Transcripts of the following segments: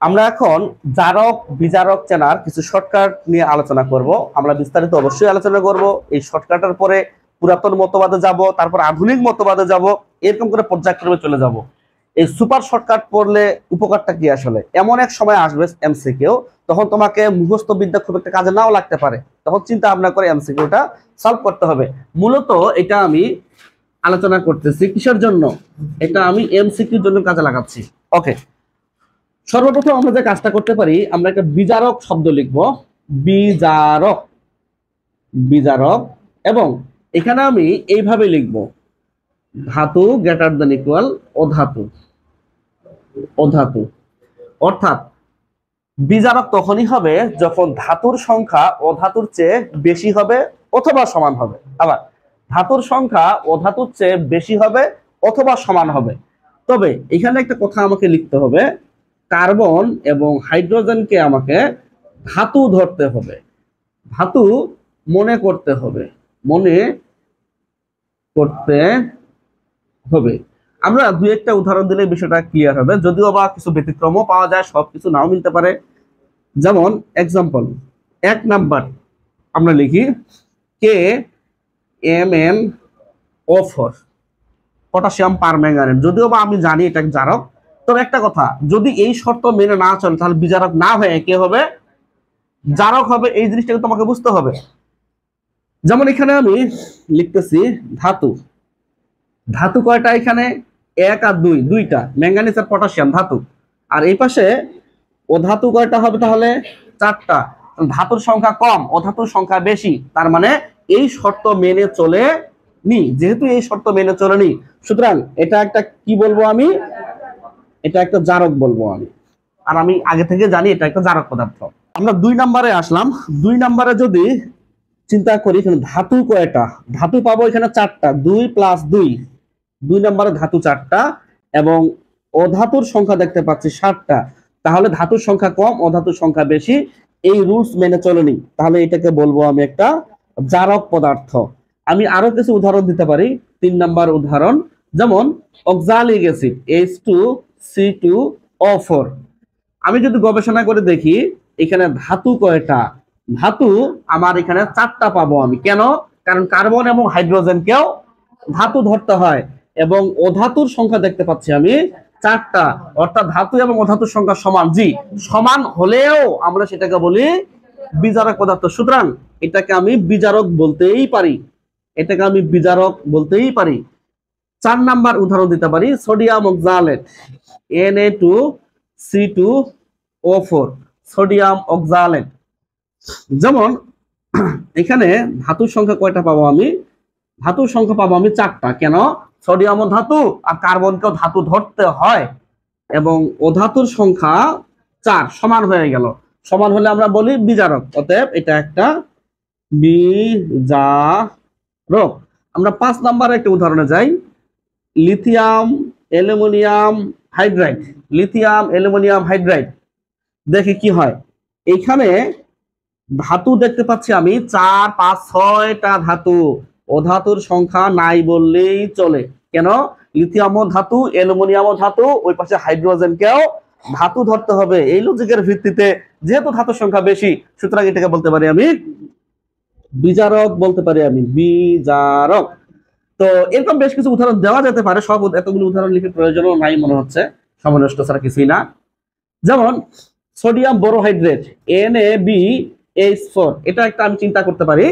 আমরা এখন জারক বিজারক চেনার কিছু শর্টকাট নিয়ে আলোচনা করব। আমরা বিস্তারিত অবশ্যই আলোচনা করব। এই শর্টকাটের পরে পুরাতন মতবাদে যাব, তারপর আধুনিক মতবাদে যাব, এরকম করে পর্যায়ক্রমে চলে যাব। এই সুপার শর্টকাট পড়লে উপকারটা কি? আসলে এমন এক সময় আসবে এমসিকিউ, তখন তোমাকে মুখস্থ বিদ্যা খুব একটা কাজে নাও লাগতে পারে, তখন চিন্তা ভাবনা করে এমসিকিউটা সলভ করতে হবে। মূলত এটা আমি আলোচনা করতেছি কিসের জন্য? এটা আমি এমসিকিউর জন্য কাজে লাগাচ্ছি। ওকে, সর্বপ্রথম আমরা যে কাজটা করতে পারি, আমরা একটা বিজারক শব্দ লিখব। বিজারক, বিজারক। এবং এখানে আমি এইভাবে লিখব, ধাতু গ্রেটার দেন ইকুয়াল অধাতু। অধাতু অর্থাৎ বিজারক তখনই হবে যখন ধাতুর সংখ্যা অধাতুর চেয়ে বেশি হবে অথবা সমান হবে। আবার ধাতুর সংখ্যা অধাতুর চেয়ে বেশি হবে অথবা সমান হবে। তবে এখানে একটা কথা আমাকে লিখতে হবে, কার্বন এবং হাইড্রোজেনকে আমাকে ধাতু ধরতে হবে, ধাতু মনে করতে হবে, মনে করতে হবে। আমরা দুই একটা উদাহরণ দিলে বিষয়টা ক্লিয়ার হবে, যদিও বা কিছু ব্যতিক্রমও পাওয়া যায়, সবকিছু নাও মিলতে পারে। যেমন এক্সাম্পল 1 নাম্বার আমরা লিখি KMnO4 পটাশিয়াম পারম্যাঙ্গানেট। যদিও বা আমি জানি এটা জারক, তবে একটা কথা, যদি এই শর্ত মেনে না চলে তাহলে বিজারক না হয়ে কে হবে? জারক হবে। এই জিনিসটাকে তোমাকে বুঝতে হবে। যেমন এখানে আমি লিখতেছি ধাতু। ধাতু কয়টা? এখানে 1 আর 2, দুইটা, ম্যাঙ্গানিজ আর পটাশিয়াম ধাতু। আর এই পাশে অধাতু কয়টা হবে? তাহলে 4টা। ধাতুর সংখ্যা কম, অধাতুর সংখ্যা বেশি, তার মানে এই শর্ত মেনে চলে নি। যেহেতু এই শর্ত মেনে চলেনি, সুতরাং এটা একটা কি বলবো আমি? এটা একটা জারক বলবো আমি। আর আমি আগে থেকে জানি এটা একটা জারক পদার্থ। আমরা 2 নম্বরে আসলাম। 2 নম্বরে যদি চিন্তা করি, এখানে ধাতু কয়টা? ধাতু পাবো এখানে 4টা, 2 + 2। 2 নম্বরে ধাতু 4টা এবং অধাতুর সংখ্যা দেখতে পাচ্ছি 7টা। তাহলে ধাতুর সংখ্যা কম, অধাতুর সংখ্যা বেশি, এই রুলস মেনে চলেনি, তাহলে এটাকে বলবো আমি একটা জারক পদার্থ। আমি আরো কিছু উদাহরণ দিতে পারি। 3 নম্বর উদাহরণ, যেমন অক্সালিক অ্যাসিড H2C2O4। আমি যদি গবেষণা করে দেখি এখানে ধাতু কয়টা? ধাতু আমার এখানে 4টা পাবো আমি। কেন? কারণ কার্বন এবং হাইড্রোজেনকেও ধাতু ধরতে হয় এবং অধাতুর সংখ্যা দেখতে পাচ্ছি আমি 4টা। অর্থাৎ ধাতু এবং অধাতুর সংখ্যা সমান। জি, সমান হলেও আমরা সেটাকে বলি বিজারক পদার্থ। সুতরাং এটাকে আমি বিজারক বলতেই পারি, এটাকে আমি বিজারক বলতেই পারি। 4 নাম্বার উদাহরণ দিতে পারি, sodium oxalate Na2C2O4, sodium oxalate. যেমন এখানে ধাতুর সংখ্যা কয়টা পাবো আমি? ধাতুর সংখ্যা পাবো আমি 4টা। কেন? সোডিয়াম ও ধাতু আর কার্বনকেও ধাতু ধরতে হয় এবং অধাতুর সংখ্যা 4, সমান হয়ে গেল। সমান হলে আমরা বলি বিজারক। অতএব এটা একটা বিজারক। আমরা 5 নম্বরে একটা উদাহরণে যাই, lithium aluminium hydride. Lithium aluminium hydride দেখে কি হয়? এখানে ধাতু দেখতে পাচ্ছি আমি 4, 5, 6টা ধাতু। অধাতুর সংখ্যা নাই বললেই চলে। কেন? লিথিয়াম ধাতু, অ্যালুমিনিয়াম ধাতু, ওই পাশে হাইড্রোজেনকেও ধাতু ধরতে হবে। এই লজিকের ভিত্তিতে যেহেতু ধাতুর সংখ্যা বেশি, সুতরাং এটাকে বলতে পারি আমি বিজারক, বলতে পারি আমি বিজারক। তো এরকম বেশ কিছু উদাহরণ দেওয়া যেতে পারে। সব এতগুলো উদাহরণ লিখে প্রয়োজনও নাই মনে হচ্ছে, সময় নষ্ট ছাড়া কিছুই না। যেমন সোডিয়াম বোরোহাইড্রেট NaBH4, এটা একটা আমি চিন্তা করতে পারি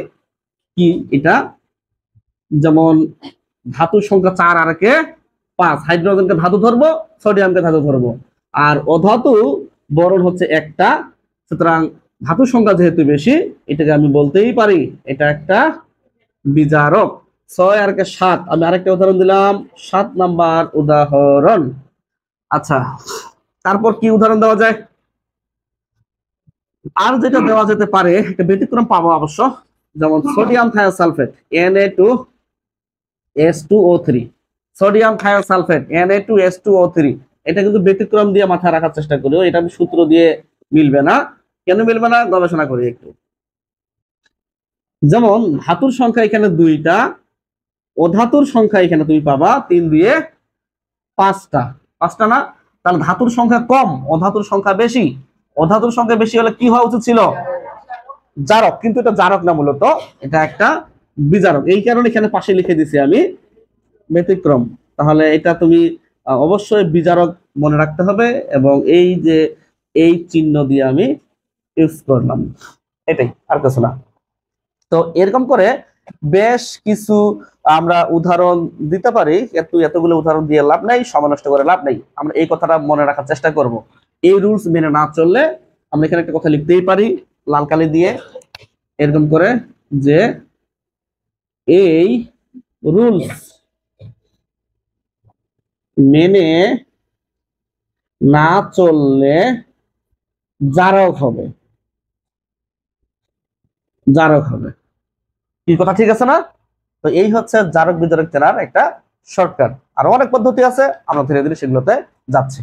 কি এটা? যেমন ধাতুর সংখ্যা 4 আর একে 5, হাইড্রোজেনকে ধাতু ধরবো, সোডিয়ামকে ধাতু ধরবো, আর অধাতু বরণ হচ্ছে একটা। সুতরাং ধাতুর সংখ্যা যেহেতু বেশি, এটাকে আমি বলতেই পারি এটা একটা বিজারক। 6 আর 7, আমি আরেকটা উদাহরণ দিলাম, 7 নাম্বার উদাহরণ। আচ্ছা, তারপর কি উদাহরণ দেওয়া যায়? আর যেটা দেওয়া যেতে পারে, একটা ব্যতিক্রম পাবো অবশ্য, যেমন sodium thiosulphate Na2S2O3। Sodium thiosulphate Na2S2O3, এটা কিন্তু ব্যতিক্রম দিয়ে মাথায় রাখার চেষ্টা করি, এটা আমি সূত্র দিয়ে মিলবে না। কেন মিলবে না? গবেষণা করি একটু। যেমন ধাতুর সংখ্যা এখানে 2টা, অধাতুর সংখ্যা এখানে তুমি পাবা 3 দিয়ে 5টা। 5টা না? তাহলে ধাতুর সংখ্যা কম, অধাতুর সংখ্যা বেশি। অধাতুর সংখ্যা বেশি হলে কি হওয়া উচিত ছিল? জারক, কিন্তু এটা জারক না, মূলত এটা একটা বিজারক। এই কারণে এখানে পাশে লিখে দিছি আমি ব্যতিক্রম। তাহলে এটা তুমি অবশ্যই বিজারক মনে রাখতে হবে, এবং এই যে এই চিহ্ন দিয়ে আমি ইউজ করলাম, এটাই, আর কিছু না। তো এরকম করে বেশ কিছু আমরা উদাহরণ দিতে পারি। এতগুলো উদাহরণ দিয়ে লাভ নাই, সময় নষ্ট করে লাভ নাই। আমরা এই কথাটা মনে রাখার চেষ্টা করব। এই রুলস মেনে না চললে আমরা এখানে একটা কথা লিখতেই পারি লাল কালি দিয়ে, এরকম করে, যে এই রুলস মেনে না চললে জারক হবে। জারক হবে, কি কথা ঠিক আছে না? তো এই হচ্ছে জারক বিজারক চেনার একটা শর্টকাট। আরো অনেক পদ্ধতি আছে, আমরা ধীরে ধীরে সেগুলোতে যাচ্ছি।